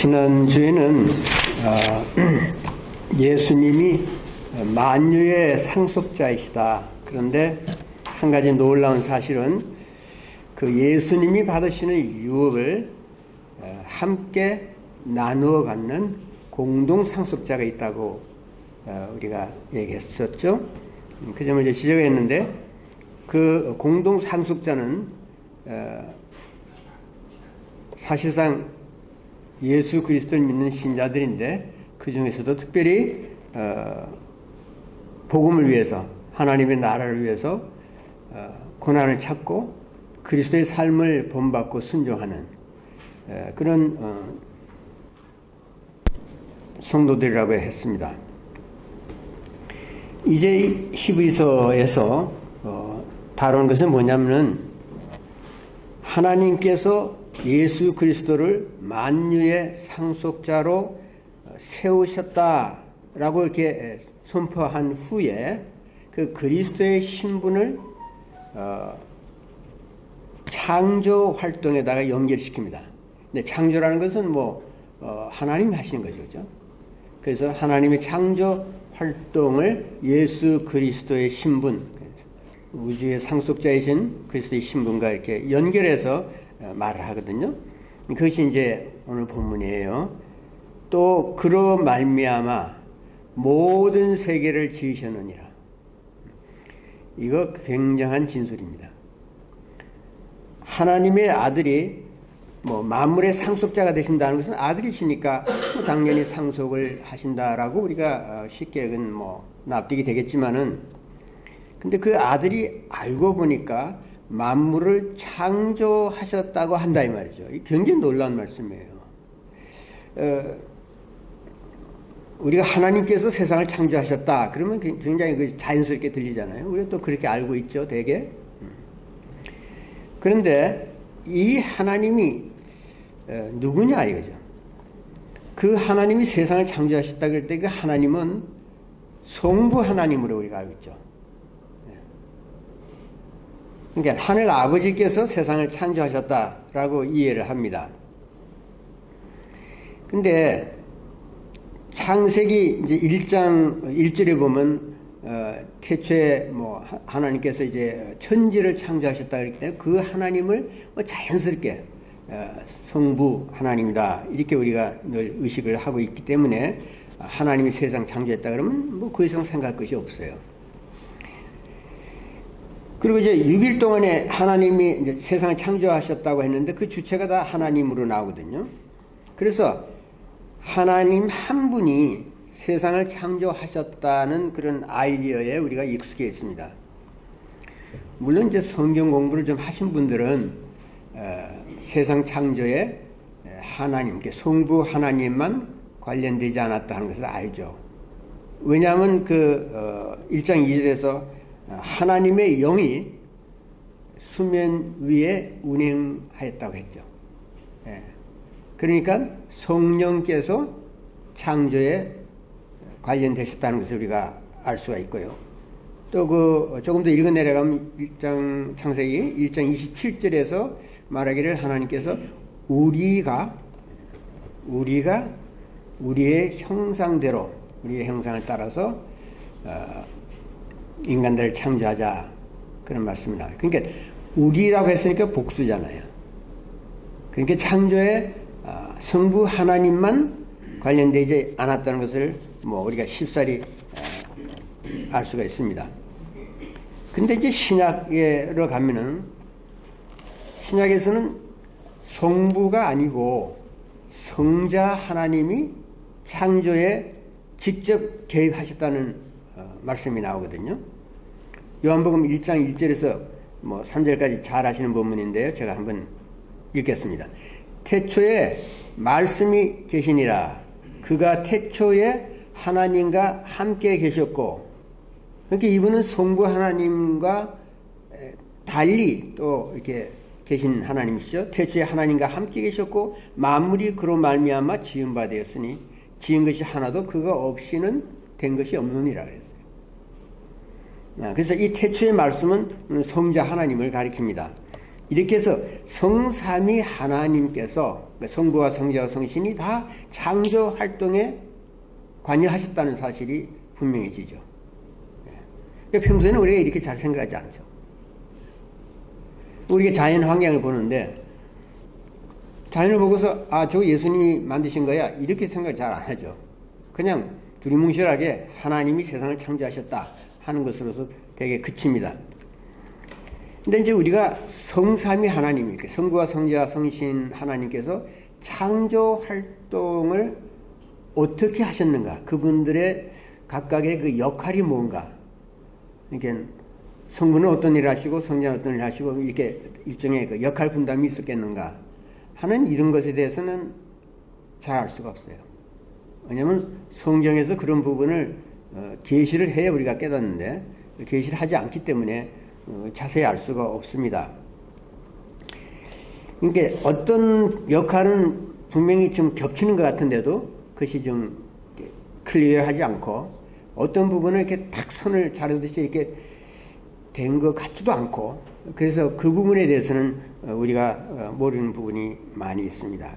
지난주에는 예수님이 만유의 상속자이시다. 그런데 한 가지 놀라운 사실은 그 예수님이 받으시는 유업을 함께 나누어 갖는 공동 상속자가 있다고 우리가 얘기했었죠. 그 점을 이제 지적했는데 그 공동 상속자는 사실상 예수 그리스도를 믿는 신자들인데 그 중에서도 특별히 복음을 위해서 하나님의 나라를 위해서 고난을 참고 그리스도의 삶을 본받고 순종하는 그런 성도들이라고 했습니다. 이제 히브리서에서 다루는 것은 뭐냐면은 하나님께서 예수 그리스도를 만유의 상속자로 세우셨다라고 이렇게 선포한 후에 그 그리스도의 신분을 창조 활동에다가 연결시킵니다. 근데 창조라는 것은 하나님이 하시는 거죠, 그죠? 그래서 하나님의 창조 활동을 예수 그리스도의 신분, 우주의 상속자이신 그리스도의 신분과 이렇게 연결해서 말을 하거든요. 그것이 이제 오늘 본문이에요. 또 그로 말미암아 모든 세계를 지으셨느니라. 이거 굉장한 진술입니다. 하나님의 아들이 만물의 상속자가 되신다는 것은 아들이시니까 당연히 상속을 하신다라고 우리가 쉽게는 납득이 되겠지만은, 근데 그 아들이 알고 보니까 만물을 창조하셨다고 한다 이 말이죠. 굉장히 놀라운 말씀이에요. 우리가 하나님께서 세상을 창조하셨다 그러면 굉장히 자연스럽게 들리잖아요. 우리가 또 그렇게 알고 있죠, 되게. 그런데 이 하나님이 누구냐 이거죠. 그 하나님이 세상을 창조하셨다 그럴 때 그 하나님은 성부 하나님으로 우리가 알고 있죠. 그러니까 하늘 아버지께서 세상을 창조하셨다라고 이해를 합니다. 근데 창세기 이제 1장 1절에 보면 태초에 하나님께서 이제 천지를 창조하셨다 그랬기 때문에 그 하나님을 자연스럽게 성부 하나님이다 이렇게 우리가 늘 의식을 하고 있기 때문에 하나님이 세상 창조했다 그러면 그 이상 생각할 것이 없어요. 그리고 이제 6일 동안에 하나님이 이제 세상을 창조하셨다고 했는데 그 주체가 다 하나님으로 나오거든요. 그래서 하나님 한 분이 세상을 창조하셨다는 그런 아이디어에 우리가 익숙해 있습니다. 물론 이제 성경 공부를 좀 하신 분들은 세상 창조에 하나님, 성부 하나님만 관련되지 않았다 하는 것을 알죠. 왜냐하면 1장 2절에서 하나님의 영이 수면 위에 운행하였다고 했죠. 그러니까 성령께서 창조에 관련되셨다는 것을 우리가 알 수가 있고요. 또 조금 더 읽어 내려가면 창세기 1장 27절에서 말하기를 하나님께서 우리가 우리의 형상대로 우리의 형상을 따라서 인간들을 창조하자 그런 말씀이 나와요. 그러니까 우리라고 했으니까 복수잖아요. 그러니까 창조에 성부 하나님만 관련되지 않았다는 것을 우리가 쉽사리 알 수가 있습니다. 근데 이제 신약으로 가면은 신약에서는 성부가 아니고 성자 하나님이 창조에 직접 개입하셨다는 말씀이 나오거든요. 요한복음 1장 1절에서 3절까지 잘 아시는 본문인데요. 제가 한번 읽겠습니다. 태초에 말씀이 계시니라. 그가 태초에 하나님과 함께 계셨고, 그러니까 이분은 성부 하나님과 달리 또 이렇게 계신 하나님이시죠. 태초에 하나님과 함께 계셨고 만물이 그로 말미암아 지은 바 되었으니 지은 것이 하나도 그가 없이는 된 것이 없느니라 그랬어요. 그래서 이 태초의 말씀은 성자 하나님을 가리킵니다. 이렇게 해서 성삼위 하나님께서 그러니까 성부와 성자와 성신이 다 창조 활동에 관여하셨다는 사실이 분명해지죠. 그러니까 평소에는 우리가 이렇게 잘 생각하지 않죠. 우리가 자연 환경을 보는데 자연을 보고서 저 예수님이 만드신 거야 이렇게 생각을 잘 안 하죠. 그냥 두리뭉실하게 하나님이 세상을 창조하셨다 하는 것으로서 되게 그칩니다. 근데 이제 우리가 성삼위 하나님, 성부와 성자, 성신 하나님께서 창조 활동을 어떻게 하셨는가, 그분들의 각각의 그 역할이 뭔가, 그러니까 성부는 어떤 일을 하시고 성자는 어떤 일을 하시고 이렇게 일종의 그 역할 분담이 있었겠는가 하는 이런 것에 대해서는 잘 알 수가 없어요. 왜냐하면 성경에서 그런 부분을 계시를 해야 우리가 깨닫는데 계시를 하지 않기 때문에 자세히 알 수가 없습니다. 그러니까 어떤 역할은 분명히 좀 겹치는 것 같은데도 그것이 좀 클리어하지 않고 어떤 부분을 이렇게 딱 선을 자르듯이 이렇게 된 것 같지도 않고, 그래서 그 부분에 대해서는 우리가 모르는 부분이 많이 있습니다.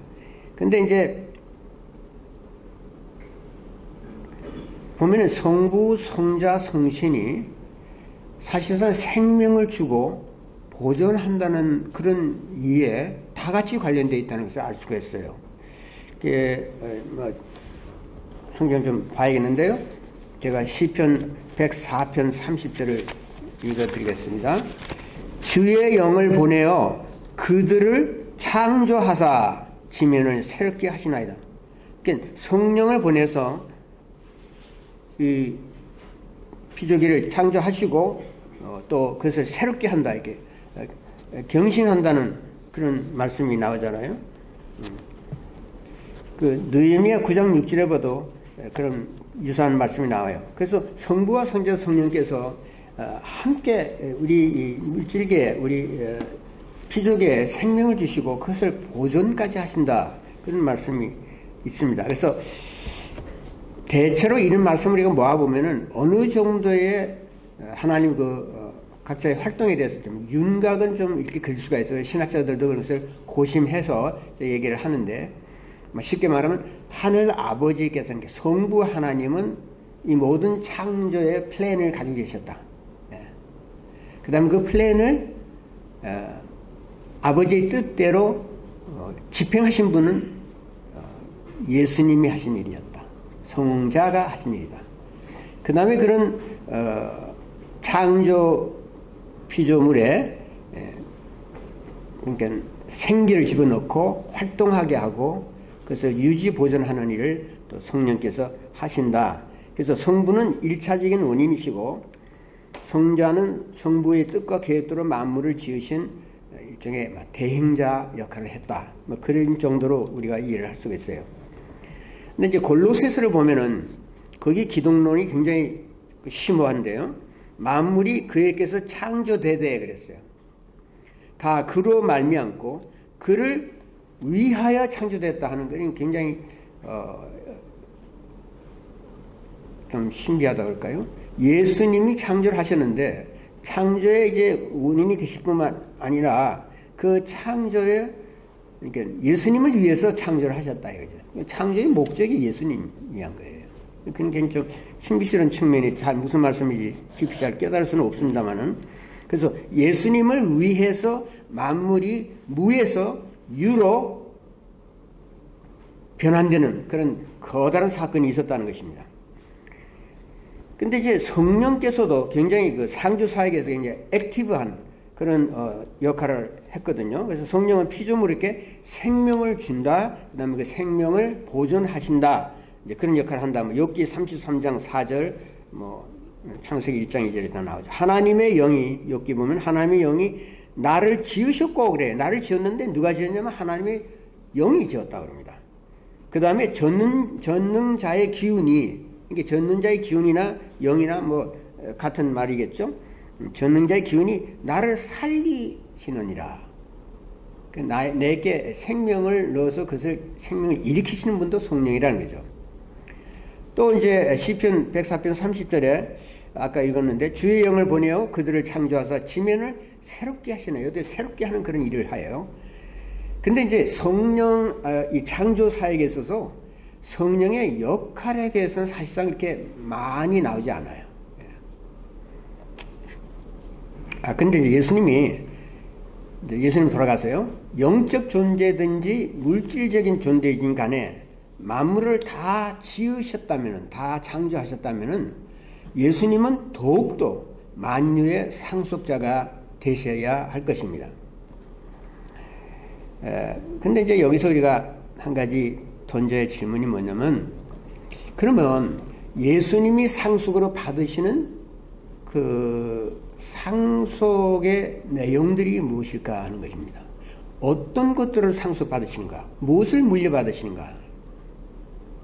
근데 이제 보면은 성부, 성자, 성신이 사실상 생명을 주고 보존한다는 그런 이해에 다 같이 관련되어 있다는 것을 알 수가 있어요. 성경 좀 봐야겠는데요. 제가 시편 104편 30절을 읽어드리겠습니다. 주의 영을 보내어 그들을 창조하사 지면을 새롭게 하시나이다. 그러니까 성령을 보내서 이 피조기를 창조하시고 또 그것을 새롭게 한다, 이렇게 경신한다는 그런 말씀이 나오잖아요. 그 느헤미야 9장 6절에 봐도 그런 유사한 말씀이 나와요. 그래서 성부와 성자 성령께서 함께 우리 물질계, 우리 피조계에 생명을 주시고 그것을 보존까지 하신다, 그런 말씀이 있습니다. 그래서 대체로 이런 말씀을 우리가 모아보면은 어느 정도의 하나님 각자의 활동에 대해서 좀 윤곽은 좀 이렇게 그릴 수가 있어요. 신학자들도 그것을 고심해서 얘기를 하는데, 쉽게 말하면 하늘 아버지께서는, 성부 하나님은 이 모든 창조의 플랜을 가지고 계셨다. 그 다음에 그 플랜을 아버지의 뜻대로 집행하신 분은 예수님이 하신 일이었다. 성자가 하신 일이다. 그 다음에 그런 창조 피조물에 그러니까 생기를 집어넣고 활동하게 하고 그래서 유지 보존하는 일을 또 성령께서 하신다. 그래서 성부는 1차적인 원인이시고 성자는 성부의 뜻과 계획대로 만물을 지으신 일종의 대행자 역할을 했다. 그런 정도로 우리가 이해를 할 수가 있어요. 근데 이제 골로새서를 보면은 거기 기독론이 굉장히 심오한데요. 만물이 그에게서 창조되되 그랬어요. 다 그로 말미암고 그를 위하여 창조됐다 하는 것은 굉장히 좀 신비하다 그럴까요? 예수님이 창조를 하셨는데 창조의 이제 원인이 되실 뿐만 아니라 그 창조에, 그러니까 예수님을 위해서 창조를 하셨다 이거죠. 창조의 목적이 예수님이 한 거예요. 그러니까 좀 신비스러운 측면이 잘 무슨 말씀인지 깊이 잘 깨달을 수는 없습니다만은, 그래서 예수님을 위해서 만물이 무에서 유로 변환되는 그런 커다란 사건이 있었다는 것입니다. 근데 이제 성령께서도 굉장히 그 상주 사역에서 굉장히 액티브한 그런 역할을 했거든요. 그래서 성령은 피조물에게 생명을 준다. 그다음에 그 생명을 보존하신다. 이제 그런 역할을 한다. 욥기 33장 4절, 창세기 1장 2절에 다 나오죠. 하나님의 영이, 욥기 보면 하나님의 영이 나를 지으셨고 그래. 나를 지었는데 누가 지었냐면 하나님의 영이 지었다 그럽니다. 그 다음에 전능자의 기운이, 이게 전능자의 기운이나 영이나 같은 말이겠죠. 전능자의 기운이 나를 살리시느니라. 내게 생명을 넣어서 그것을 생명을 일으키시는 분도 성령이라는 거죠. 또 이제 시편 104편 30절에 아까 읽었는데 주의 영을 보내어 그들을 창조하사 지면을 새롭게 하시나요? 새롭게 하는 그런 일을 하여요. 근데 이제 성령, 이 창조 사역에 있어서 성령의 역할에 대해서는 사실상 이렇게 많이 나오지 않아요. 근데 이제 예수님 돌아가세요. 영적 존재든지 물질적인 존재이든 간에 만물을 다 지으셨다면은, 다 창조하셨다면은 예수님은 더욱더 만유의 상속자가 되셔야 할 것입니다. 근데 이제 여기서 우리가 한 가지 던져야 할 질문이 뭐냐면, 그러면 예수님이 상속으로 받으시는 그 상속의 내용들이 무엇일까 하는 것입니다. 어떤 것들을 상속받으시는가? 무엇을 물려받으시는가?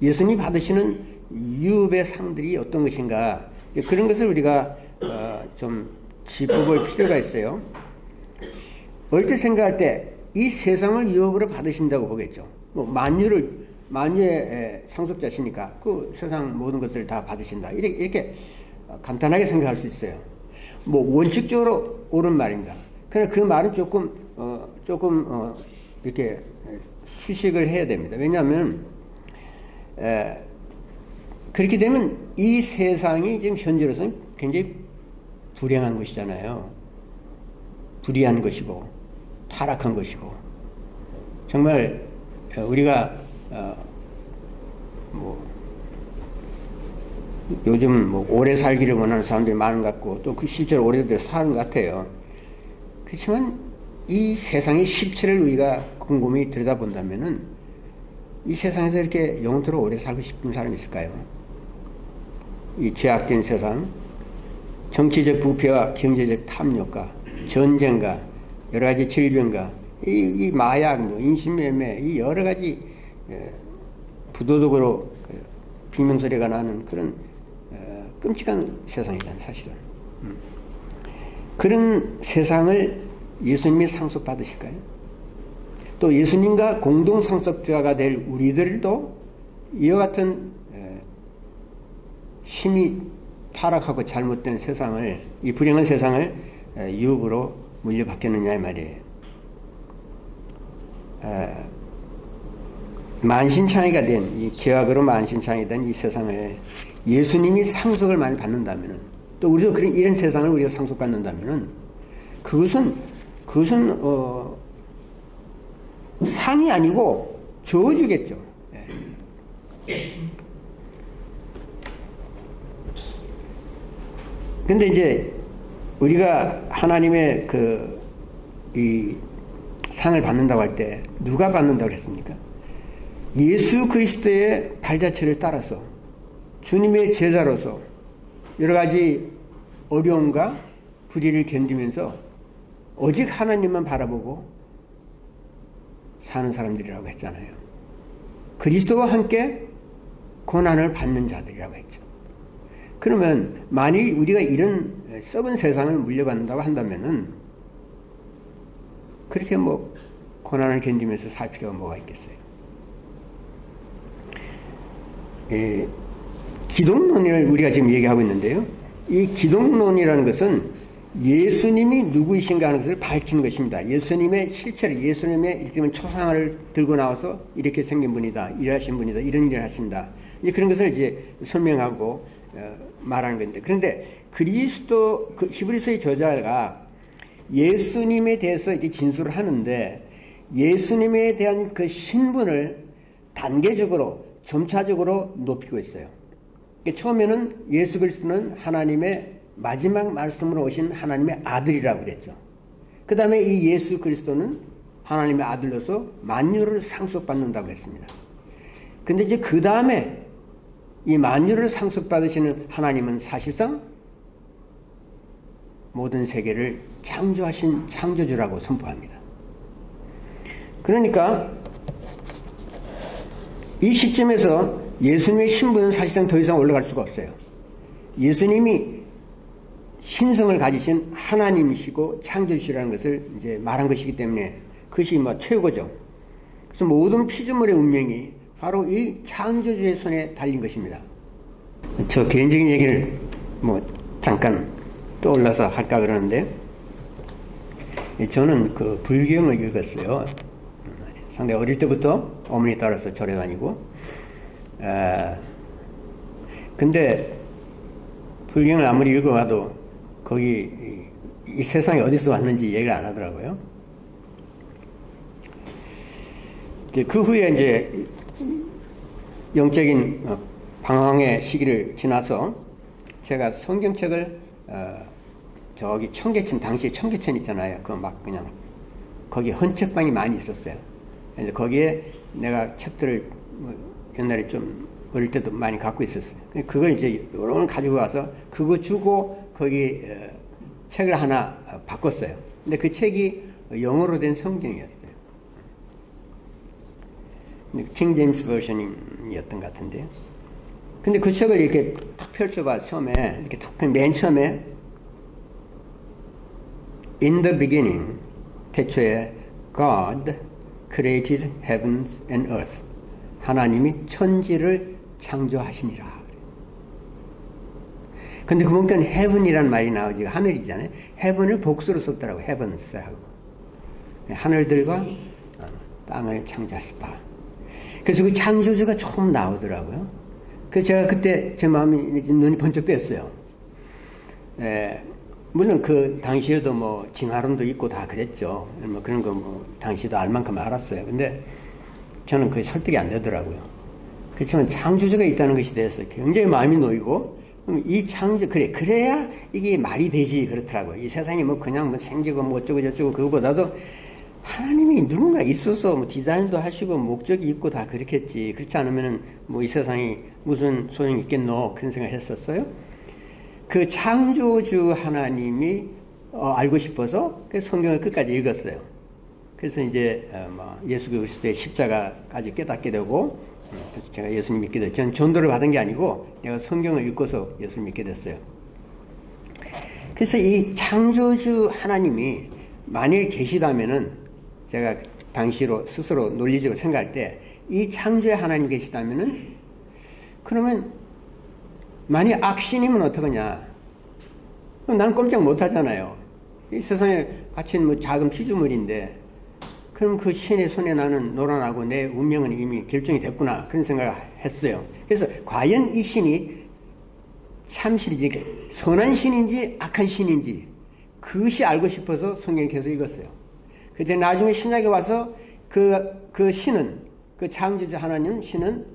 예수님이 받으시는 유업의 상들이 어떤 것인가? 그런 것을 우리가 좀 짚어볼 필요가 있어요. 어릴 때 생각할 때 이 세상을 유업으로 받으신다고 보겠죠. 뭐 만유의 상속자시니까 그 세상 모든 것을 다 받으신다. 이렇게 간단하게 생각할 수 있어요. 뭐 원칙적으로 옳은 말입니다. 그러나 그 말은 조금 이렇게 수식을 해야 됩니다. 왜냐하면 그렇게 되면 이 세상이 지금 현재로서는 굉장히 불행한 것이잖아요. 불의한 것이고 타락한 것이고, 정말 우리가 요즘 오래 살기를 원하는 사람들이 많은 것 같고, 또 그 실제로 오래도 사는 것 같아요. 그렇지만 이 세상의 실체를 우리가 곰곰이 들여다본다면은 이 세상에서 이렇게 영원토록 오래 살고 싶은 사람이 있을까요? 이 죄악된 세상, 정치적 부패와 경제적 탐욕과 전쟁과 여러 가지 질병과 이 마약, 인신매매, 이 여러 가지 부도덕으로 비명소리가 나는 그런 끔찍한 세상이잖아요, 사실은. 그런 세상을 예수님이 상속받으실까요? 또 예수님과 공동 상속자가 될 우리들도 이와 같은 심히 타락하고 잘못된 세상을, 이 불행한 세상을 유업으로 물려받겠느냐 이 말이에요. 만신창이가 된, 이 죄악으로 만신창이 된 이 세상을 예수님이 상속을 많이 받는다면은, 또 우리도 이런 세상을 우리가 상속받는다면은, 그것은 상이 아니고 저주겠죠. 근데 이제 우리가 하나님의 이 상을 받는다고 할 때 누가 받는다고 했습니까? 예수 그리스도의 발자취를 따라서 주님의 제자로서 여러 가지 어려움과 불의를 견디면서 오직 하나님만 바라보고 사는 사람들이라고 했잖아요. 그리스도와 함께 고난을 받는 자들이라고 했죠. 그러면 만일 우리가 이런 썩은 세상을 물려받는다고 한다면은 그렇게 고난을 견디면서 살 필요가 뭐가 있겠어요? 기독론을 우리가 지금 얘기하고 있는데요. 이 기독론이라는 것은 예수님이 누구이신가 하는 것을 밝히는 것입니다. 예수님의 실체를, 예수님의 이렇게 초상화를 들고 나와서 이렇게 생긴 분이다, 일하신 분이다, 이런 일을 하신다. 그런 것을 이제 설명하고 말하는 건데, 그런데 그리스도, 히브리서의 저자가 예수님에 대해서 이제 진술을 하는데, 예수님에 대한 그 신분을 단계적으로, 점차적으로 높이고 있어요. 처음에는 예수 그리스도는 하나님의 마지막 말씀으로 오신 하나님의 아들이라고 그랬죠. 그 다음에 이 예수 그리스도는 하나님의 아들로서 만유를 상속받는다고 했습니다. 근데 이제 그 다음에 이 만유를 상속받으시는 하나님은 사실상 모든 세계를 창조하신 창조주라고 선포합니다. 그러니까 이 시점에서 예수님의 신분은 사실상 더 이상 올라갈 수가 없어요. 예수님이 신성을 가지신 하나님이시고 창조주시라는 것을 이제 말한 것이기 때문에 그것이 최고죠. 그래서 모든 피조물의 운명이 바로 이 창조주의 손에 달린 것입니다. 저 개인적인 얘기를 잠깐 떠올라서 할까 그러는데, 저는 그 불경을 읽었어요. 상당히 어릴 때부터 어머니 따라서 절에 다니고, 근데 불경을 아무리 읽어봐도 거기 이 세상에 어디서 왔는지 얘기를 안 하더라고요. 이제 그 후에 이제 영적인 방황의 시기를 지나서 제가 성경책을 저기 청계천, 당시에 청계천 있잖아요. 그거 막 그냥 거기 헌책방이 많이 있었어요. 그래서 거기에 내가 책들을 옛날에 좀 어릴 때도 많이 갖고 있었어요. 그걸 이제 여러 걸 가지고 와서 그거 주고 거기 책을 하나 바꿨어요. 근데 그 책이 영어로 된 성경이었어요. 킹 제임스 버전이었던 것 같은데요. 근데 그 책을 이렇게 탁 펼쳐봐, 처음에 이렇게 탁 맨 처음에 In the beginning, 태초에 God created heavens and earth. 하나님이 천지를 창조하시니라. 근데 그 보니까 heaven이라는 말이 나오지, 하늘이잖아요. heaven을 복수로 썼더라고, heavens 하고. 하늘들과 땅을 창조하시다. 그래서 그 창조주가 처음 나오더라고요. 그래서 제가 그때 제 마음이, 눈이 번쩍 뜨였어요. 물론 그 당시에도 뭐 징하론도 있고 다 그랬죠. 뭐 그런 거 뭐 당시에도 알 만큼 알았어요. 근데 저는 그게 설득이 안 되더라고요. 그렇지만 창조주가 있다는 것이 대해서 굉장히 마음이 놓이고, 이 창조, 그래야 이게 말이 되지, 그렇더라고요. 이 세상이 뭐 그냥 뭐 생기고 뭐 어쩌고 그거보다도 하나님이 누군가 있어서 뭐 디자인도 하시고 목적이 있고 다 그렇겠지. 그렇지 않으면은 뭐 이 세상이 무슨 소용이 있겠노, 그런 생각을 했었어요. 그 창조주 하나님이 알고 싶어서 그 성경을 끝까지 읽었어요. 그래서 이제 예수 그리스도의 십자가까지 깨닫게 되고, 그래서 제가 예수님 믿게 됐어요. 전 전도를 받은 게 아니고 내가 성경을 읽고서 예수님 믿게 됐어요. 그래서 이 창조주 하나님이 만일 계시다면은, 제가 당시로 스스로 논리적으로 생각할 때 이 창조의 하나님 계시다면은, 그러면 만약 악신이면 어떡하냐? 난 꼼짝 못 하잖아요. 이 세상에 갇힌 뭐 작은 피조물인데, 그럼 그 신의 손에 나는 놀아나고 내 운명은 이미 결정이 됐구나, 그런 생각을 했어요. 그래서 과연 이 신이 참신인지, 선한 신인지 악한 신인지, 그것이 알고 싶어서 성경을 계속 읽었어요. 그때 나중에 신약에 와서 그 신은, 그 창조주 하나님 신은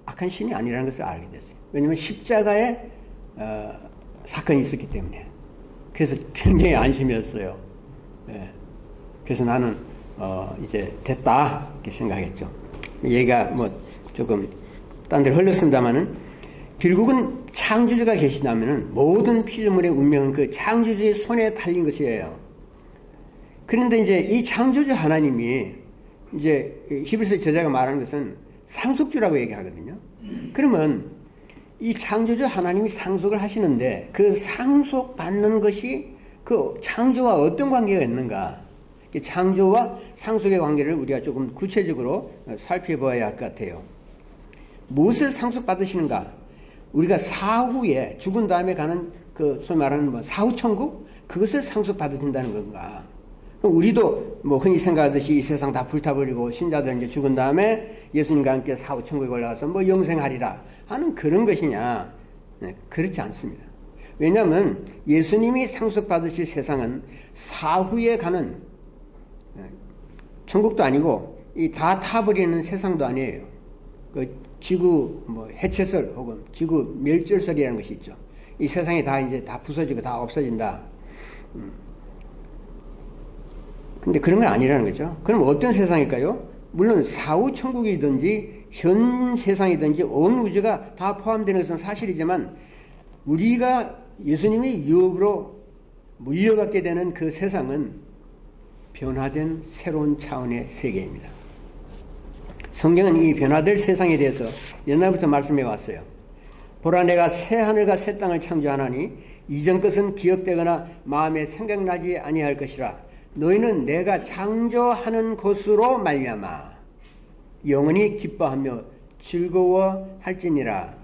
악한 신이 아니라는 것을 알게 됐어요. 왜냐하면 십자가에 사건이 있었기 때문에. 그래서 굉장히 안심이었어요. 예. 그래서 나는 이제 됐다, 이렇게 생각했죠. 얘가 뭐 조금 딴 데로 흘렀습니다만은, 결국은 창조주가 계시다면은 모든 피조물의 운명은 그 창조주의 손에 달린 것이에요. 그런데 이제 이 창조주 하나님이, 이제 히브리서 저자가 말하는 것은 상속주라고 얘기하거든요. 그러면 이 창조주 하나님이 상속을 하시는데, 그 상속받는 것이 그 창조와 어떤 관계가 있는가? 창조와 상속의 관계를 우리가 조금 구체적으로 살펴봐야 할 것 같아요. 무엇을 상속받으시는가? 우리가 사후에 죽은 다음에 가는 그 소위 말하는 뭐 사후천국? 그것을 상속받으신다는 건가? 우리도 뭐 흔히 생각하듯이 이 세상 다 불타버리고 신자들 이제 죽은 다음에 예수님과 함께 사후천국에 올라가서 뭐 영생하리라 하는 그런 것이냐? 네, 그렇지 않습니다. 왜냐하면 예수님이 상속받으실 세상은 사후에 가는, 천국도 아니고 이 다 타버리는 세상도 아니에요. 그 지구 뭐 해체설 혹은 지구 멸절설이라는 것이 있죠. 이 세상이 다 이제 다 부서지고 다 없어진다. 근데 그런 건 아니라는 거죠. 그럼 어떤 세상일까요? 물론 사후 천국이든지 현 세상이든지 온 우주가 다 포함되는 것은 사실이지만, 우리가 예수님의 유업으로 물려받게 되는 그 세상은 변화된 새로운 차원의 세계입니다. 성경은 이 변화될 세상에 대해서 옛날부터 말씀해 왔어요. 보라, 내가 새 하늘과 새 땅을 창조하나니 이전 것은 기억되거나 마음에 생각나지 아니할 것이라. 너희는 내가 창조하는 것으로 말미암아 영원히 기뻐하며 즐거워할지니라.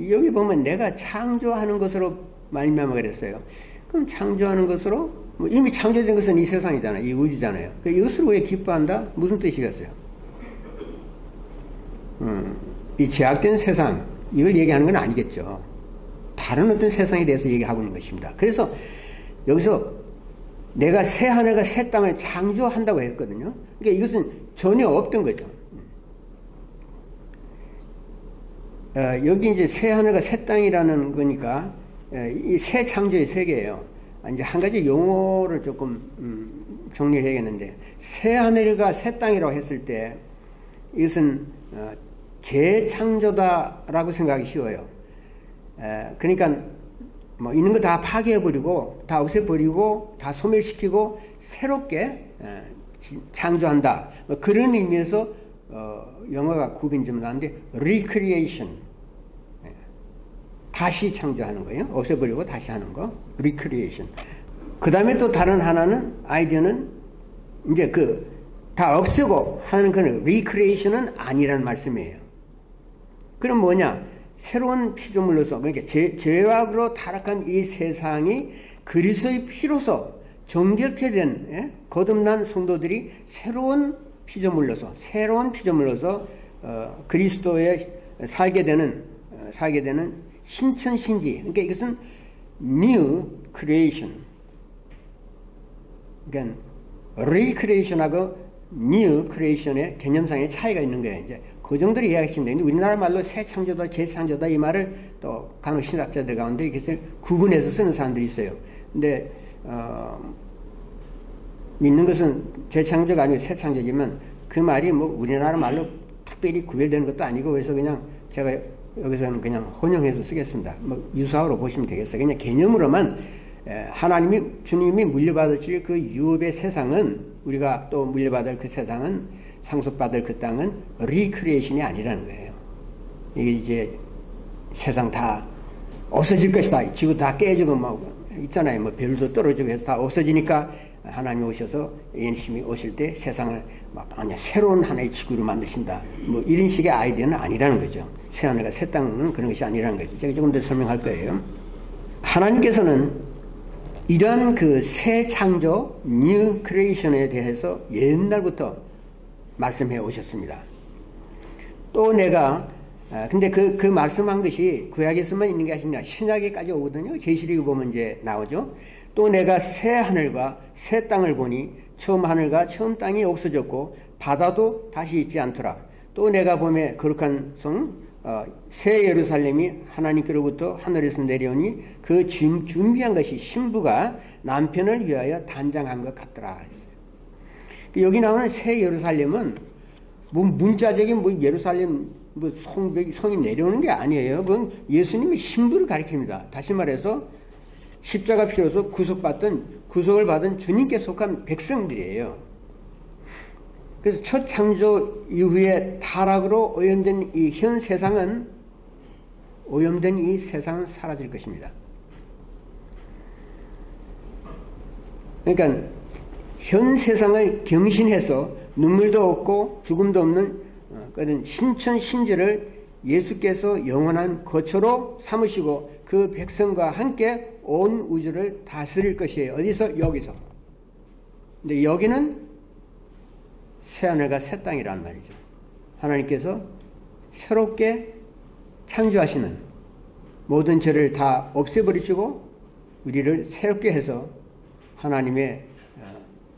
여기 보면 내가 창조하는 것으로 말미암아 그랬어요. 그럼 창조하는 것으로 뭐 이미 창조된 것은 이 세상이잖아요. 이 우주잖아요. 이것을 왜 기뻐한다? 무슨 뜻이겠어요? 이 제약된 세상, 이걸 얘기하는 건 아니겠죠. 다른 어떤 세상에 대해서 얘기하고 있는 것입니다. 그래서 여기서 내가 새 하늘과 새 땅을 창조한다고 했거든요. 그러니까 이것은 전혀 없던 거죠. 여기 이제 새 하늘과 새 땅이라는 거니까 이 새 창조의 세계예요. 이제 한 가지 용어를 조금 정리를 해야겠는데, 새 하늘과 새 땅이라고 했을 때 이것은 재창조다라고 생각하기 쉬워요. 그러니까 뭐 있는 거 다 파괴해버리고 다 없애버리고 다 소멸시키고 새롭게 창조한다. 뭐 그런 의미에서 영어가 구분이 좀 나는데 recreation, 다시 창조하는 거예요. 없애버리고 다시 하는 거, recreation. 그 다음에 또 다른 하나는 아이디어는 이제 다 없애고 하는 그는 recreation은 아니라는 말씀이에요. 그럼 뭐냐? 새로운 피조물로서, 그러니까 죄악으로 타락한 이 세상이 그리스도의 피로서 정결케 된 거듭난 성도들이 새로운 피조물로서 그리스도에 살게 되는 신천신지. 그러니까 이것은 new creation. 그러니까 recreation하고 new creation의 개념상의 차이가 있는 거예요. 이제 그 정도로 이해하시면 되는데, 우리나라 말로 새 창조다, 재창조다 이 말을 또 간혹 신학자들 가운데 이것을 구분해서 쓰는 사람들이 있어요. 근데 믿는 것은 재창조가 아니고 새 창조지만 그 말이 뭐 우리나라 말로 특별히 구별되는 것도 아니고, 그래서 그냥 제가 여기서는 그냥 혼용해서 쓰겠습니다. 뭐 유사어로 보시면 되겠어요. 그냥 개념으로만 주님이 물려받으실 그 유업의 세상은, 우리가 또 물려받을 그 세상은, 상속받을 그 땅은 리크리에이션이 아니라는 거예요. 이게 이제 세상 다 없어질 것이다. 지구 다 깨지고 뭐 있잖아요. 뭐 별도 떨어지고 해서 다 없어지니까 하나님이 오셔서 예수님이 오실 때 세상을 아니야, 새로운 하나의 지구로 만드신다. 뭐 이런 식의 아이디어는 아니라는 거죠. 새 하늘과 새 땅은 그런 것이 아니라는 거죠. 제가 조금 더 설명할 거예요. 하나님께서는 이러한 그 새 창조, 뉴 크리에이션에 대해서 옛날부터 말씀해 오셨습니다. 또 내가 근데 그 말씀한 것이 구약에서만 있는 게 아니라 신약에까지 오거든요. 계시록에 보면 이제 나오죠. 또 내가 새 하늘과 새 땅을 보니 처음 하늘과 처음 땅이 없어졌고 바다도 다시 있지 않더라. 또 내가 보매 거룩한 성 새 예루살렘이 하나님께로부터 하늘에서 내려오니 그 준비한 것이 신부가 남편을 위하여 단장한 것 같더라. 여기 나오는 새 예루살렘은 뭐 문자적인 뭐 예루살렘 뭐 성이 내려오는 게 아니에요. 그건 예수님의 신부를 가리킵니다. 다시 말해서 십자가 피로서 구속을 받은 주님께 속한 백성들이에요. 그래서 첫 창조 이후에 타락으로 오염된 이 현 세상은, 오염된 이 세상은 사라질 것입니다. 그러니까 현 세상을 경신해서 눈물도 없고 죽음도 없는 그런 신천신지를 예수께서 영원한 거처로 삼으시고 그 백성과 함께 온 우주를 다스릴 것이에요. 어디서? 여기서. 근데 여기는 새하늘과 새 땅이란 말이죠. 하나님께서 새롭게 창조하시는, 모든 죄를 다 없애버리시고 우리를 새롭게 해서 하나님의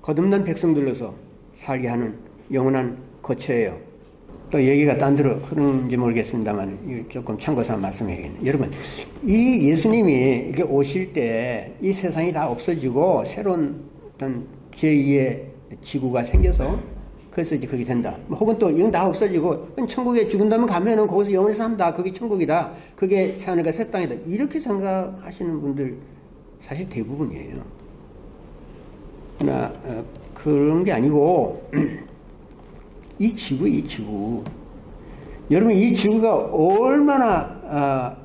거듭난 백성들로서 살게 하는 영원한 거처예요. 또 얘기가 딴 데로 흐르는지 모르겠습니다만 조금 참고서 말씀해야겠네요. 여러분, 이 예수님이 이렇게 오실 때 이 세상이 다 없어지고 새로운 어떤 제2의 지구가 생겨서 그래서 이제 그게 된다. 혹은 또 이건 다 없어지고 천국에 죽은다면 가면은 거기서 영원히 산다. 그게 천국이다. 그게 새하늘과 새 땅이다. 이렇게 생각하시는 분들 사실 대부분이에요. 그러나 그런 게 아니고 이 지구. 여러분, 이 지구가 얼마나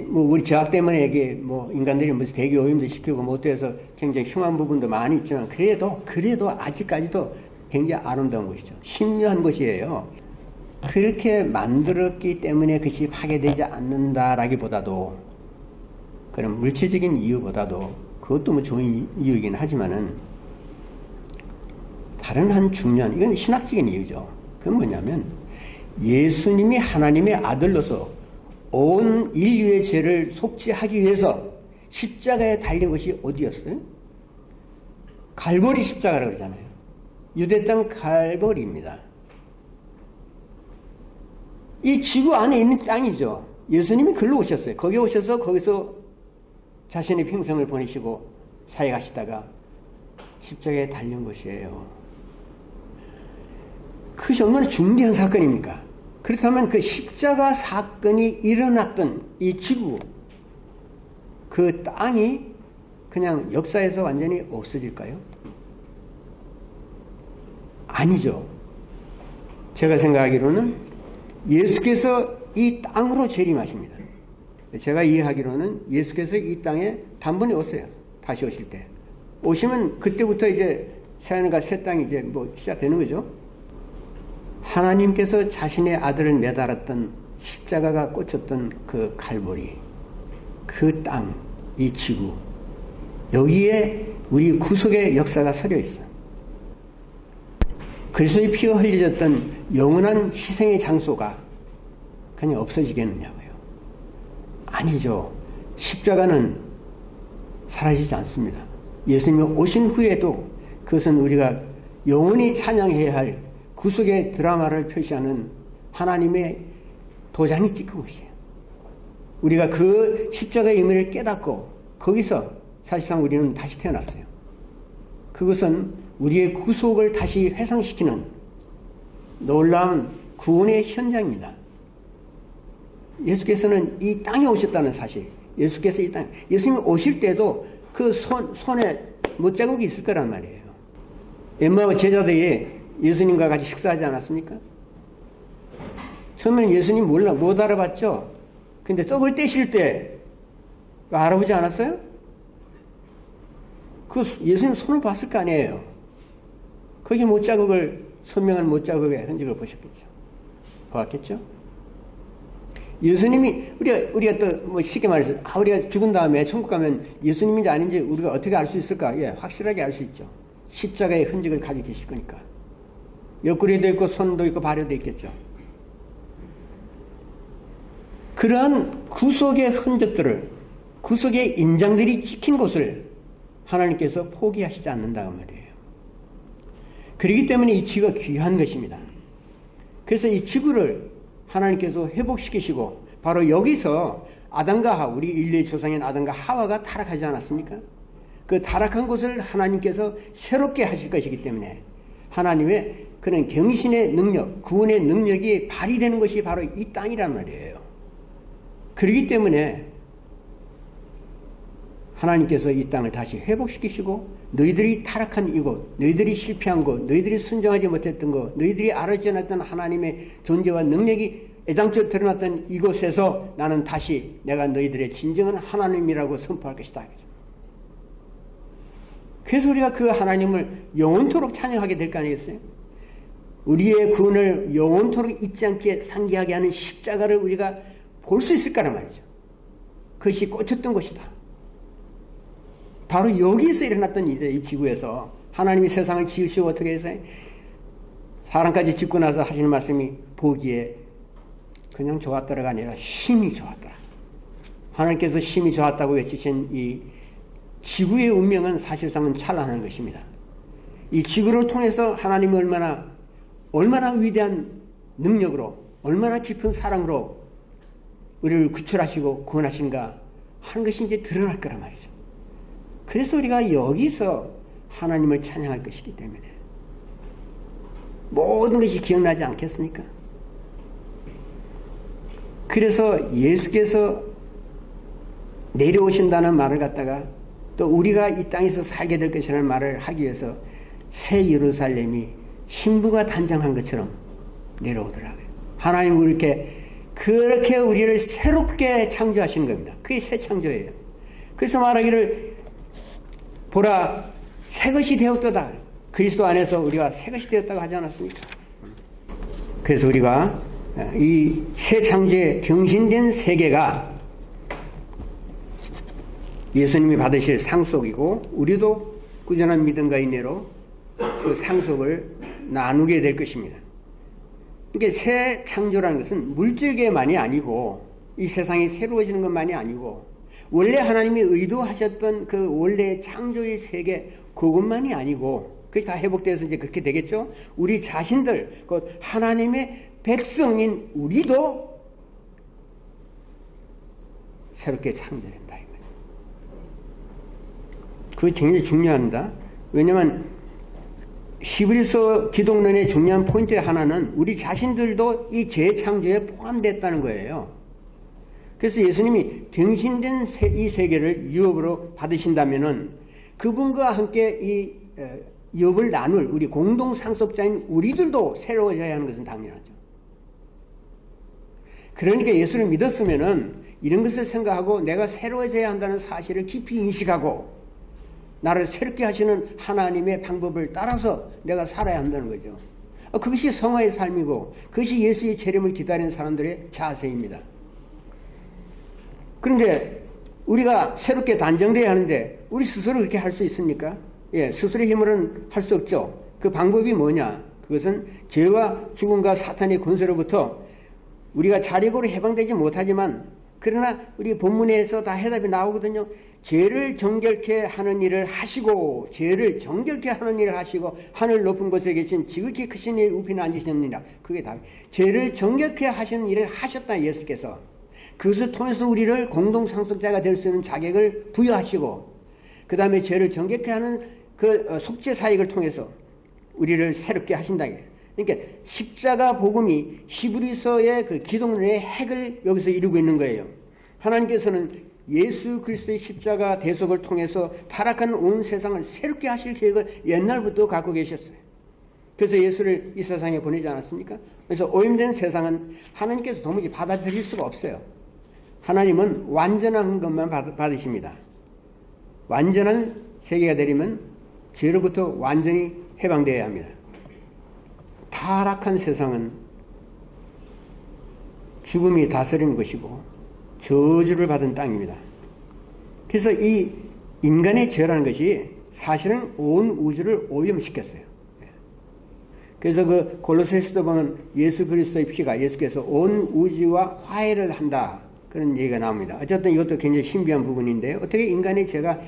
뭐 우리 제약 때문에 이게 뭐 인간들이 무슨 대기 오염도 시키고 못해서 굉장히 흉한 부분도 많이 있지만 그래도 아직까지도 굉장히 아름다운 것이죠. 신묘한 것이에요. 그렇게 만들었기 때문에 그것이 파괴되지 않는다라기보다도, 그런 물질적인 이유보다도 그 그것도 뭐 좋은 이유이긴 하지만은 다른 한 중요한, 이건 신학적인 이유죠. 그건 뭐냐면 예수님이 하나님의 아들로서 온 인류의 죄를 속죄하기 위해서 십자가에 달린 것이 어디였어요? 갈보리 십자가라고 그러잖아요. 유대 땅 갈보리입니다. 이 지구 안에 있는 땅이죠. 예수님이 글로 오셨어요. 거기 오셔서 거기서 자신의 평생을 보내시고 사역하시다가 십자가에 달린 것이에요. 그것이 얼마나 중대한 사건입니까? 그렇다면 그 십자가 사건이 일어났던 이 지구, 그 땅이 그냥 역사에서 완전히 없어질까요? 아니죠. 제가 생각하기로는 예수께서 이 땅으로 재림하십니다. 제가 이해하기로는 예수께서 이 땅에 단번에 오세요. 다시 오실 때. 오시면 그때부터 이제 새하늘과 새 땅이 이제 뭐 시작되는 거죠. 하나님께서 자신의 아들을 매달았던 십자가가 꽂혔던 그 갈보리, 그 땅, 이 지구, 여기에 우리 구속의 역사가 서려 있어요. 그리스도의 피가 흘려졌던 영원한 희생의 장소가 그냥 없어지겠느냐고요. 아니죠. 십자가는 사라지지 않습니다. 예수님이 오신 후에도 그것은 우리가 영원히 찬양해야 할 구속의 드라마를 표시하는 하나님의 도장이 찍힌 것이에요. 우리가 그 십자가의 의미를 깨닫고 거기서 사실상 우리는 다시 태어났어요. 그것은 우리의 구속을 다시 회상시키는 놀라운 구원의 현장입니다. 예수께서는 이 땅에 오셨다는 사실, 예수께서 이 땅에, 예수님이 오실 때도 그 손에 못자국이 있을 거란 말이에요. 엠마오 제자들이 예수님과 같이 식사하지 않았습니까? 처음에는 예수님 못 알아봤죠? 근데 떡을 떼실 때 알아보지 않았어요? 그 예수님 손을 봤을 거 아니에요. 거기 못자국을, 선명한 못자국의 흔적을 보셨겠죠. 보았겠죠? 예수님이, 우리가 또, 뭐 쉽게 말해서, 우리가 죽은 다음에 천국 가면 예수님인지 아닌지 우리가 어떻게 알 수 있을까? 예, 확실하게 알 수 있죠. 십자가의 흔적을 가지고 계실 거니까. 옆구리도 있고, 손도 있고, 발효도 있겠죠. 그러한 구속의 흔적들을, 구속의 인장들이 찍힌 곳을 하나님께서 포기하시지 않는다고 말이에요. 그렇기 때문에 이 지구가 귀한 것입니다. 그래서 이 지구를 하나님께서 회복시키시고 바로 여기서 아담과 하와, 우리 인류의 조상인 아담과 하와가 타락하지 않았습니까? 그 타락한 곳을 하나님께서 새롭게 하실 것이기 때문에 하나님의 그런 경신의 능력, 구원의 능력이 발휘되는 것이 바로 이 땅이란 말이에요. 그렇기 때문에 하나님께서 이 땅을 다시 회복시키시고 너희들이 타락한 이곳, 너희들이 실패한 곳, 너희들이 순종하지 못했던 곳, 너희들이 알아주지 않았던 하나님의 존재와 능력이 애당초 드러났던 이곳에서 나는 다시 내가 너희들의 진정한 하나님이라고 선포할 것이다. 그래서 우리가 그 하나님을 영원토록 찬양하게 될 거 아니겠어요? 우리의 구원을 영원토록 잊지 않게 상기하게 하는 십자가를 우리가 볼 수 있을 거란 말이죠. 그것이 꽂혔던 것이다. 바로 여기에서 일어났던 일이에요. 이 지구에서 하나님이 세상을 지으시고 어떻게 해서 사람까지 짓고 나서 하시는 말씀이 보기에 그냥 좋았더라가 아니라 심히 좋았더라. 하나님께서 심히 좋았다고 외치신 이 지구의 운명은 사실상은 찬란한 것입니다. 이 지구를 통해서 하나님이 얼마나 위대한 능력으로, 얼마나 깊은 사랑으로 우리를 구출하시고 구원하신가 하는 것이 이제 드러날 거란 말이죠. 그래서 우리가 여기서 하나님을 찬양할 것이기 때문에 모든 것이 기억나지 않겠습니까? 그래서 예수께서 내려오신다는 말을 갖다가 또 우리가 이 땅에서 살게 될 것이라는 말을 하기 위해서 새 예루살렘이 신부가 단장한 것처럼 내려오더라고요. 하나님은 그렇게 우리를 새롭게 창조하신 겁니다. 그게 새 창조예요. 그래서 말하기를 보라 새 것이 되었도다. 그리스도 안에서 우리가 새 것이 되었다고 하지 않았습니까? 그래서 우리가 이 새 창조의 경신된 세계가 예수님이 받으실 상속이고 우리도 꾸준한 믿음과 인내로 그 상속을 나누게 될 것입니다. 그러니까 새 창조라는 것은 물질계만이 아니고 이 세상이 새로워지는 것만이 아니고 원래 하나님이 의도하셨던 그 원래 창조의 세계 그것만이 아니고 그것이 다 회복되어서 이제 그렇게 되겠죠. 우리 자신들 곧 하나님의 백성인 우리도 새롭게 창조된다. 그거 굉장히 중요합니다. 왜냐하면 히브리서 기독론의 중요한 포인트 하나는 우리 자신들도 이 재창조에 포함됐다는 거예요. 그래서 예수님이 등신된 이 세계를 유업으로 받으신다면은 그분과 함께 이 유업을 나눌 우리 공동 상속자인 우리들도 새로워져야 하는 것은 당연하죠. 그러니까 예수를 믿었으면은 이런 것을 생각하고 내가 새로워져야 한다는 사실을 깊이 인식하고 나를 새롭게 하시는 하나님의 방법을 따라서 내가 살아야 한다는 거죠. 그것이 성화의 삶이고 그것이 예수의 재림을 기다리는 사람들의 자세입니다. 그런데 우리가 새롭게 단정되어야 하는데 우리 스스로 그렇게 할 수 있습니까? 예, 스스로의 힘으로는 할 수 없죠. 그 방법이 뭐냐? 그것은 죄와 죽음과 사탄의 권세로부터 우리가 자력으로 해방되지 못하지만 그러나 우리 본문에서 다 해답이 나오거든요. 죄를 정결케 하는 일을 하시고 죄를 정결케 하는 일을 하시고 하늘 높은 곳에 계신 지극히 크신 이의 우편에 앉으셨느니라. 그게 답이. 죄를 정결케 하시는 일을 하셨다 예수께서. 그것을 통해서 우리를 공동상속자가 될 수 있는 자격을 부여하시고 그 다음에 죄를 정결케 하는 그 속죄 사역을 통해서 우리를 새롭게 하신다. 그러니까 십자가 복음이 히브리서의 그 기독론의 핵을 여기서 이루고 있는 거예요. 하나님께서는 예수 그리스도의 십자가 대속을 통해서 타락한 온 세상을 새롭게 하실 계획을 옛날부터 갖고 계셨어요. 그래서 예수를 이 세상에 보내지 않았습니까? 그래서 오염된 세상은 하나님께서 도무지 받아들일 수가 없어요. 하나님은 완전한 것만 받으십니다. 완전한 세계가 되려면 죄로부터 완전히 해방되어야 합니다. 타락한 세상은 죽음이 다스리는 것이고 저주를 받은 땅입니다. 그래서 이 인간의 죄라는 것이 사실은 온 우주를 오염시켰어요. 그래서 그 골로새서도 보면 예수 그리스도의 피가 예수께서 온 우주와 화해를 한다 그런 얘기가 나옵니다. 어쨌든 이것도 굉장히 신비한 부분인데요. 어떻게 인간의 죄가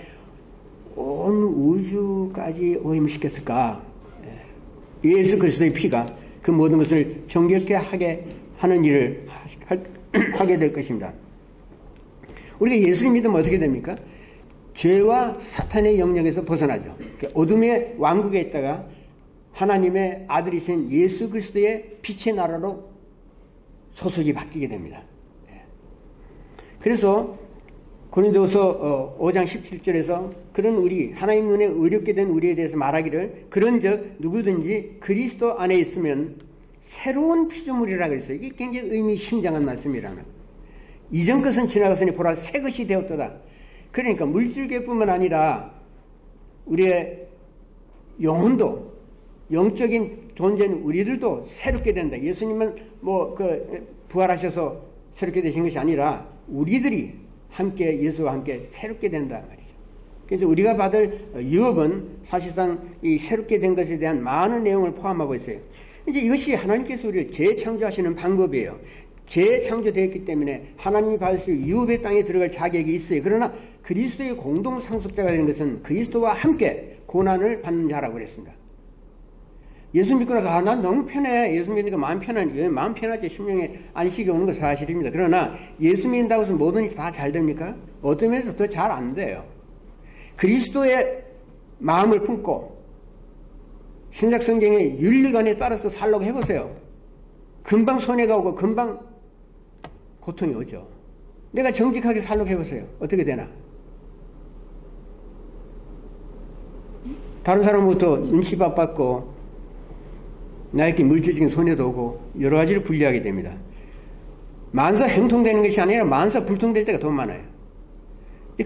온 우주까지 오염시켰을까? 예수 그리스도의 피가 그 모든 것을 정결케 하게 하는 일을 하게 될 것입니다. 우리가 예수를 믿으면 어떻게 됩니까? 죄와 사탄의 영역에서 벗어나죠. 어둠의 왕국에 있다가 하나님의 아들이신 예수 그리스도의 빛의 나라로 소속이 바뀌게 됩니다. 그래서 고린도서 5장 17절에서 그런 우리 하나님 눈에 의롭게 된 우리에 대해서 말하기를 그런즉 누구든지 그리스도 안에 있으면 새로운 피조물이라고 했어요. 이게 굉장히 의미심장한 말씀이라면 이전 것은 지나갔으니 보라 새 것이 되었도다. 그러니까 물질계뿐만 아니라 우리의 영혼도 영적인 존재인 우리들도 새롭게 된다. 예수님은 부활하셔서 새롭게 되신 것이 아니라 우리들이 함께 예수와 함께 새롭게 된다 말이죠. 그래서 우리가 받을 유업은 사실상 이 새롭게 된 것에 대한 많은 내용을 포함하고 있어요. 이제 이것이 하나님께서 우리를 재창조하시는 방법이에요. 재창조되었기 때문에 하나님이 받으실 유업의 땅에 들어갈 자격이 있어요. 그러나 그리스도의 공동 상속자가 되는 것은 그리스도와 함께 고난을 받는 자라고 그랬습니다. 예수 믿고 나서 난 너무 편해. 예수 믿으니까 마음 편하니 왜 마음 편하지? 심령에 안식이 오는 건 사실입니다. 그러나 예수 믿는다고 해서 뭐든지 다 잘 됩니까? 어떤 면에서 더 잘 안 돼요. 그리스도의 마음을 품고 신약 성경의 윤리관에 따라서 살려고 해보세요. 금방 손해가 오고 금방 고통이 오죠. 내가 정직하게 살려고 해보세요. 어떻게 되나? 다른 사람부터 눈치밥 받고 나에게 물질적인 손해도 오고 여러 가지를 분리하게 됩니다. 만사 형통되는 것이 아니라 만사 불통될 때가 더 많아요.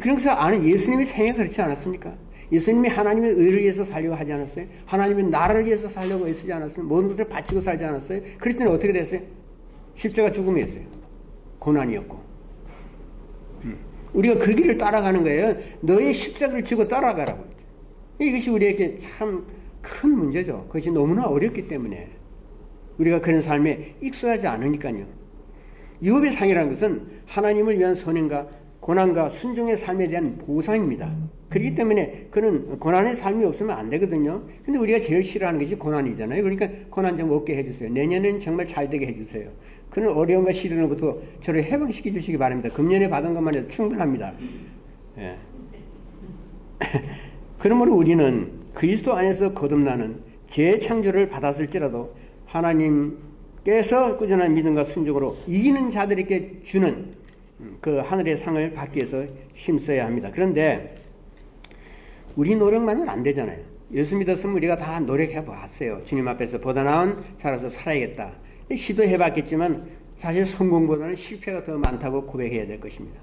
그런 것을 아는 예수님의 생애가 그렇지 않았습니까? 예수님이 하나님의 의를 위해서 살려고 하지 않았어요? 하나님의 나라를 위해서 살려고 애쓰지 않았어요? 모든 것을 바치고 살지 않았어요? 그럴 때는 어떻게 됐어요? 십자가 죽음이었어요. 고난이었고. 우리가 그 길을 따라가는 거예요. 너의 십자가를 지고 따라가라고. 이것이 우리에게 참 큰 문제죠. 그것이 너무나 어렵기 때문에 우리가 그런 삶에 익숙하지 않으니까요. 유업의 상이라는 것은 하나님을 위한 선행과 고난과 순종의 삶에 대한 보상입니다. 그렇기 때문에 그는 고난의 삶이 없으면 안 되거든요. 근데 우리가 제일 싫어하는 것이 고난이잖아요. 그러니까 고난 좀 없게 해주세요. 내년엔 정말 잘 되게 해주세요. 그런 어려움과 시련으로부터 저를 해방시켜 주시기 바랍니다. 금년에 받은 것만 해도 충분합니다. 예. 그러므로 우리는 그리스도 안에서 거듭나는 재창조를 받았을지라도 하나님께서 꾸준한 믿음과 순종으로 이기는 자들에게 주는 그 하늘의 상을 받기 위해서 힘써야 합니다. 그런데 우리 노력만은 안 되잖아요. 예수 믿었으면 우리가 다 노력해 봤어요. 주님 앞에서 보다 나은 살아서 살아야겠다. 시도해 봤겠지만 사실 성공보다는 실패가 더 많다고 고백해야 될 것입니다.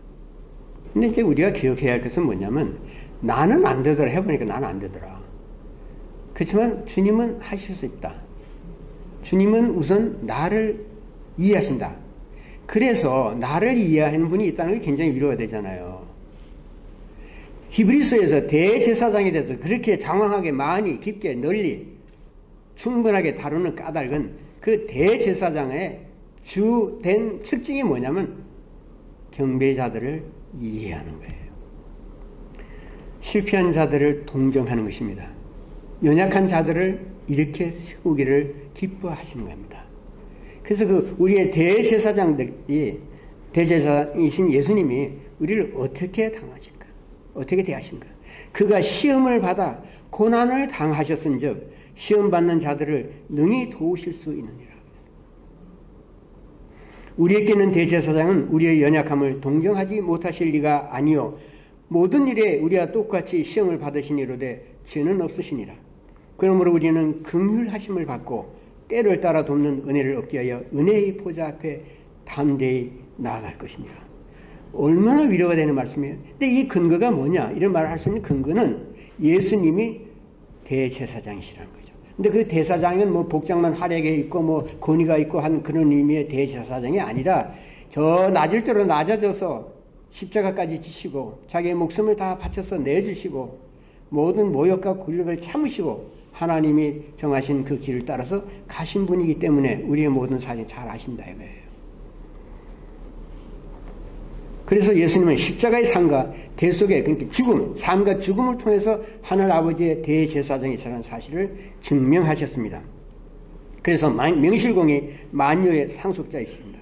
근데 이제 우리가 기억해야 할 것은 뭐냐면 나는 안 되더라. 해보니까 나는 안 되더라. 그렇지만 주님은 하실 수 있다. 주님은 우선 나를 이해하신다. 그래서 나를 이해하는 분이 있다는 게 굉장히 위로가 되잖아요. 히브리서에서 대제사장에 대해서 그렇게 장황하게 많이 깊게 널리 충분하게 다루는 까닭은 그 대제사장의 주된 특징이 뭐냐면 경배자들을 이해하는 거예요. 실패한 자들을 동정하는 것입니다. 연약한 자들을 이렇게 세우기를 기뻐하시는 겁니다. 그래서 그 우리의 대제사장들이 대제사장이신 예수님이 우리를 어떻게 당하신가? 어떻게 대하신가? 그가 시험을 받아 고난을 당하셨은즉 시험 받는 자들을 능히 도우실 수 있느니라. 우리에게는 대제사장은 우리의 연약함을 동정하지 못하실 리가 아니요 모든 일에 우리와 똑같이 시험을 받으시니로되 죄는 없으시니라. 그러므로 우리는 긍휼하심을 받고 때를 따라 돕는 은혜를 얻기 위하여 은혜의 보좌 앞에 담대히 나아갈 것이니라. 얼마나 위로가 되는 말씀이에요. 근데 이 근거가 뭐냐? 이런 말을 할 수 있는 근거는 예수님이 대제사장이시라는 거죠. 근데 그 대사장은 뭐 복장만 화려하게 입고 뭐 권위가 있고 한 그런 의미의 대제사장이 아니라 저 낮을 대로 낮아져서 십자가까지 지시고 자기의 목숨을 다 바쳐서 내주시고 모든 모욕과 굴욕을 참으시고 하나님이 정하신 그 길을 따라서 가신 분이기 때문에 우리의 모든 사정 잘 아신다 이거예요. 그래서 예수님은 십자가의 삶과 대속의 그러니까 죽음, 삶과 죽음을 통해서 하늘 아버지의 대제사장이시라는 사실을 증명하셨습니다. 그래서 명실공히 만유의 상속자이십니다.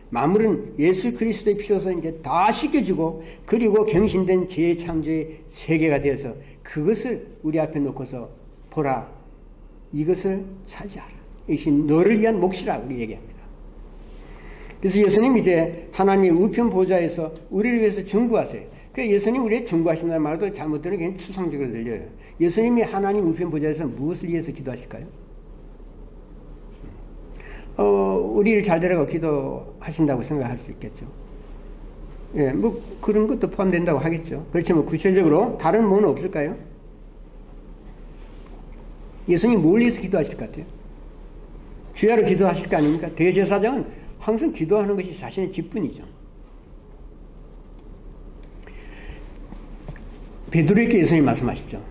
만물은 예수 그리스도의 피로서 이제 다 씻겨지고 그리고 경신된 재창조의 세계가 되어서 그것을 우리 앞에 놓고서 보라, 이것을 차지하라. 이것이 너를 위한 몫이라 우리 얘기합니다. 그래서 예수님 이제 하나님의 우편 보좌에서 우리를 위해서 중보하세요. 그 예수님 우리의 중보하신다는 말도 잘못 들으면 그냥 추상적으로 들려요. 예수님이 하나님 우편 보좌에서 무엇을 위해서 기도하실까요? 우리를 잘 되라고 기도하신다고 생각할 수 있겠죠. 예, 뭐 그런 것도 포함된다고 하겠죠. 그렇지만 구체적으로 다른 뭐는 없을까요? 예수님 뭘 위해서 기도하실 것 같아요? 주야로 기도하실 거 아닙니까? 대제사장은 항상 기도하는 것이 자신의 직분이죠. 베드로에게 예수님이 말씀하시죠.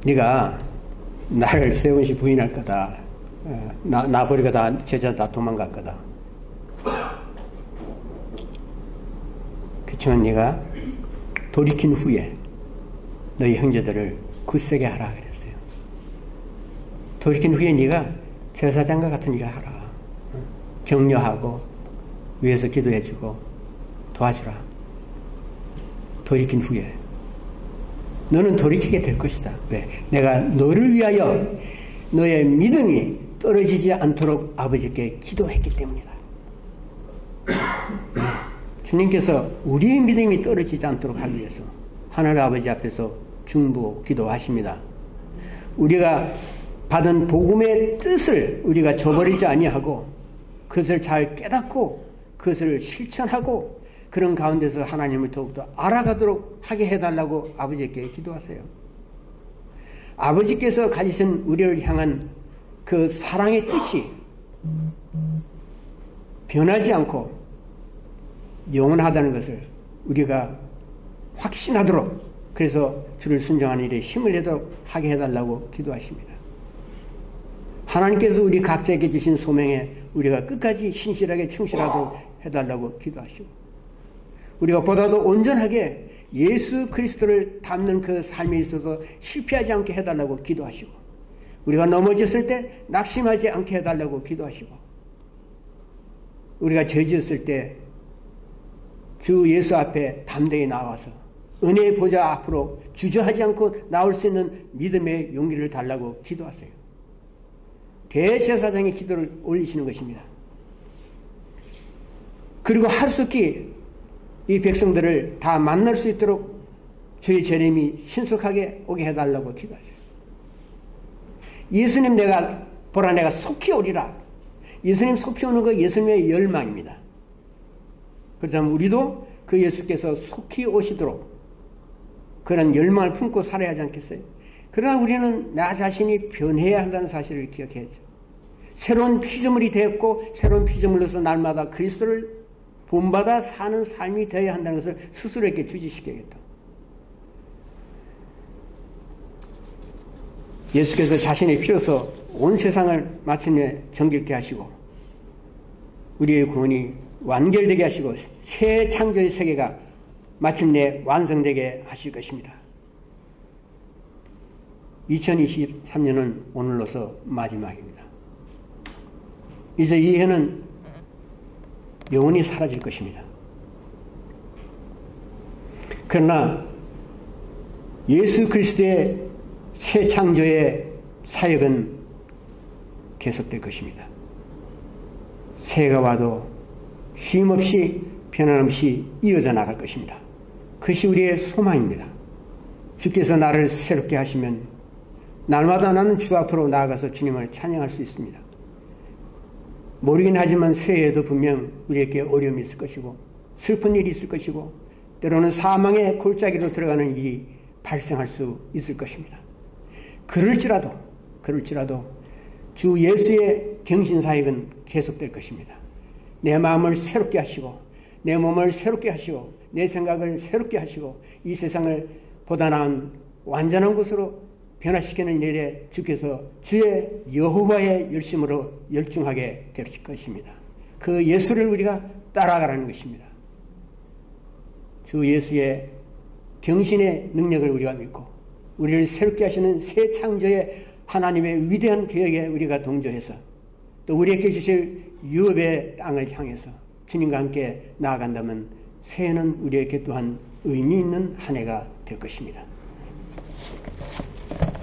네가 나를 세 번씩 부인할 거다. 나 버리고 다 제자 다 도망갈 거다. 그렇지만 네가 돌이킨 후에 너희 형제들을 굳세게 하라 그랬어요. 돌이킨 후에 네가 제사장과 같은 일을 하라. 격려하고 위에서 기도해주고 도와주라. 돌이킨 후에 너는 돌이키게 될 것이다. 왜? 내가 너를 위하여 너의 믿음이 떨어지지 않도록 아버지께 기도했기 때문이다. 주님께서 우리의 믿음이 떨어지지 않도록 하기 위해서 하늘 아버지 앞에서 중보 기도하십니다. 우리가 받은 복음의 뜻을 우리가 저버리지 아니하고 그것을 잘 깨닫고 그것을 실천하고 그런 가운데서 하나님을 더욱더 알아가도록 하게 해달라고 아버지께 기도하세요. 아버지께서 가지신 우리를 향한 그 사랑의 뜻이 변하지 않고 영원하다는 것을 우리가 확신하도록, 그래서 주를 순종하는 일에 힘을 내도록 하게 해달라고 기도하십니다. 하나님께서 우리 각자에게 주신 소명에 우리가 끝까지 신실하게 충실하도록 해달라고 기도하시고, 우리가 보다도 온전하게 예수 그리스도를 닮는 그 삶에 있어서 실패하지 않게 해달라고 기도하시고, 우리가 넘어졌을 때 낙심하지 않게 해달라고 기도하시고, 우리가 죄지었을 때 주 예수 앞에 담대히 나와서 은혜의 보좌 앞으로 주저하지 않고 나올 수 있는 믿음의 용기를 달라고 기도하세요. 대제사장의 기도를 올리시는 것입니다. 그리고 하루속히 이 백성들을 다 만날 수 있도록 주의 재림이 신속하게 오게 해달라고 기도하세요. 예수님 보라 내가 속히 오리라. 예수님 속히 오는 거 예수님의 열망입니다. 그렇다면 우리도 그 예수께서 속히 오시도록 그런 열망을 품고 살아야 하지 않겠어요? 그러나 우리는 나 자신이 변해야 한다는 사실을 기억해야죠. 새로운 피조물이 되었고 새로운 피조물로서 날마다 그리스도를 본받아 사는 삶이 되어야 한다는 것을 스스로에게 주지시켜야겠다. 예수께서 자신의 피로서 온 세상을 마침내 정결케 하시고 우리의 구원이 완결되게 하시고 새 창조의 세계가 마침내 완성되게 하실 것입니다. 2023년은 오늘로서 마지막입니다. 이제 이 해는 영원히 사라질 것입니다. 그러나 예수 그리스도의 새 창조의 사역은 계속될 것입니다. 새해가 와도 쉼없이 변함없이 이어져 나갈 것입니다. 그것이 우리의 소망입니다. 주께서 나를 새롭게 하시면 날마다 나는 주 앞으로 나아가서 주님을 찬양할 수 있습니다. 모르긴 하지만 새해에도 분명 우리에게 어려움이 있을 것이고 슬픈 일이 있을 것이고 때로는 사망의 골짜기로 들어가는 일이 발생할 수 있을 것입니다. 그럴지라도 주 예수의 경신사역은 계속될 것입니다. 내 마음을 새롭게 하시고 내 몸을 새롭게 하시고 내 생각을 새롭게 하시고 이 세상을 보다 나은 완전한 곳으로 변화시키는 일에 주께서 주의 여호와의 열심으로 열중하게 될 것입니다. 그 예수를 우리가 따라가라는 것입니다. 주 예수의 경신의 능력을 우리가 믿고 우리를 새롭게 하시는 새 창조의 하나님의 위대한 계획에 우리가 동조해서 또 우리에게 주실 유업의 땅을 향해서 주님과 함께 나아간다면 새해는 우리에게 또한 의미 있는 한 해가 될 것입니다.